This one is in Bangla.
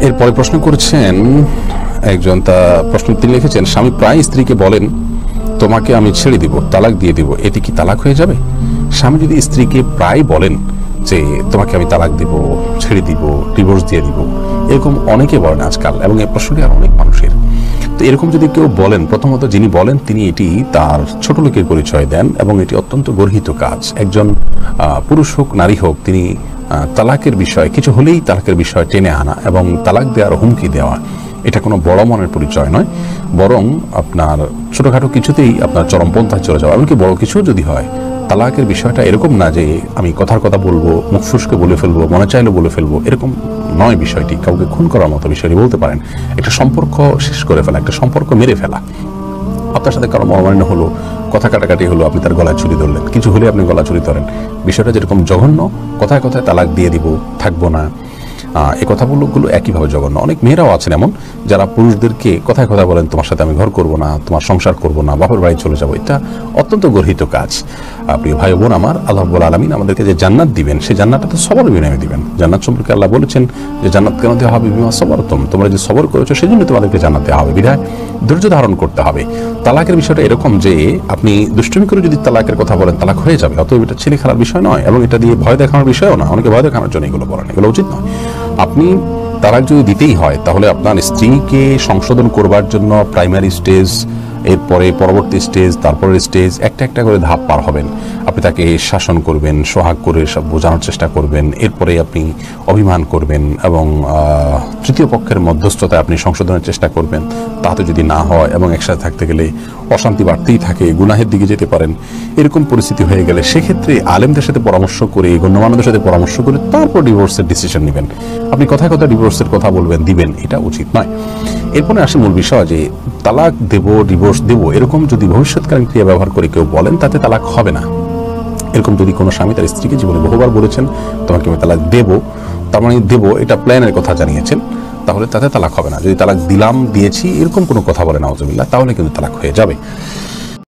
এরপরে প্রশ্ন করেছেন একজন, তা প্রশ্ন তিনি লিখেছেন, স্বামী প্রায় স্ত্রীকে বলেন তোমাকে আমি ছেড়ে দিব, তালাক দিয়ে দিব, এতে কি তালাক হয়ে যাবে? স্বামী যদি স্ত্রীকে প্রায় বলেন যে তোমাকে আমি তালাক দিব, ছেড়ে দিব, ডিভোর্স দিয়ে দিব, এরকম অনেকে বলেন আজকাল, এবং এই প্রশ্নটি আর অনেক মানুষের। তো এরকম যদি কেউ বলেন, প্রথমত যিনি বলেন তিনি এটি তার ছোট লোকের পরিচয় দেন, এবং এটি অত্যন্ত গর্হিত কাজ। একজন পুরুষ হোক নারী হোক, তিনি তালাকের বিষয় কিছু হলেই তালাকের বিষয় টেনে আনা এবং তালাক দেওয়ার হুমকি দেওয়া, এটা কোনো বড় মনের পরিচয় নয়, বরং আপনার ছোটখাটো কিছুতেই আপনার চরমপন্থায় চলে যাওয়া। এমনকি বড় কিছু যদি হয়, তালাকের বিষয়টা এরকম না যে আমি কথার কথা বলবো, মুখ ফুসকে বলে ফেলবো, মনে চাইলে বলে ফেলবো, এরকম নয় বিষয়টি। কাউকে খুন করার মতো বিষয়টি বলতে পারেন। একটা সম্পর্ক শেষ করে ফেলা, একটা সম্পর্ক মেরে ফেলা। আপনার সাথে কারো মনোমালিন্য হলো, কথা কাটাকাটি হলো, আপনি তার গলায় ছুরি ধরলেন, কিছু হলে আপনি গলা ছুরি ধরেন, বিষয়টা যেরকম জঘন্য, কথায় কথায় তালাক দিয়ে দিব, থাকবো না, এই কথাগুলো একইভাবে জঘন্য। অনেক মেয়েরাও আছেন এমন, যারা পুরুষদেরকে কথায় কথা বলেন তোমার সাথে আমি ঘর করব না, তোমার সংসার করব না, বাপের বাড়ি চলে যাবো। এটা অত্যন্ত গর্হিত কাজ। প্রিয় ভাই বোন আমার, আল্লাহ রাব্বুল আলামিন আমাদেরকে যে জান্নাত দিবেন, সেই জান্নাতটা তো সবর বিনিময়ে দিবেন। জান্নাত সম্পর্কে আল্লাহ বলেছেন যে জান্নাত কেন দেওয়া হবে? বিমা সবরতুম, তোমরা যে সবর করেছো সেই জন্য তোমাদেরকে জান্নাত দেওয়া হবে। বিধায় ধৈর্য ধারণ করতে হবে। তালাকের বিষয়টা এরকম যে আপনি দুষ্টুমি করে যদি তালাকের কথা বলেন, তালাক হয়ে যাবে। অতএব এটা ছেলে খেলার বিষয় নয়, এবং এটা দিয়ে ভয় দেখানোর বিষয়ও না। অনেকে ভয় দেখানোর জন্য এগুলো বলেন, এগুলো উচিত নয়। আপনি তালাক যদি দিতেই হয়, তাহলে আপনার স্ত্রীকে সংশোধন করবার জন্য প্রাইমারি স্টেজ, এরপরে পরবর্তী স্টেজ, তারপরের স্টেজ, একটা একটা করে ধাপ পার হবেন। আপনি তাকে শাসন করবেন, সোহাগ করে সব বোঝানোর চেষ্টা করবেন, এরপরে আপনি অভিমান করবেন, এবং তৃতীয় পক্ষের মধ্যস্থতায় আপনি সংশোধনের চেষ্টা করবেন। তাতে যদি না হয় এবং একসাথে থাকতে গেলে অশান্তি বাড়তেই থাকে, গুনাহের দিকে যেতে পারেন, এরকম পরিস্থিতি হয়ে গেলে সেক্ষেত্রে আলেমদের সাথে পরামর্শ করে, গণ্যমান্যদের সাথে পরামর্শ করে তারপর ডিভোর্সের ডিসিশন নেবেন। আপনি কথায় কথায় ডিভোর্সের কথা বলবেন, দিবেন, এটা উচিত নয়। এরপরে আসে মূল বিষয় যে তালাক দেব, ডিভোর্স দেব, এরকম যদি ভবিষ্যৎকালীন ক্রিয়া ব্যবহার করে কেউ বলেন, তাতে তালাক হবে না। এরকম যদি কোনো স্বামী তার স্ত্রীকে জীবনে বহুবার বলেছেন তোমাকে আমি তালাক দেব, তার মানে দেব এটা প্ল্যানের কথা জানিয়েছেন, তাহলে তাতে তালাক হবে না। যদি তালাক দিলাম, দিয়েছি, এরকম কোনো কথা বলে নাউজুবিল্লাহ, তাহলে কিন্তু তালাক হয়ে যাবে।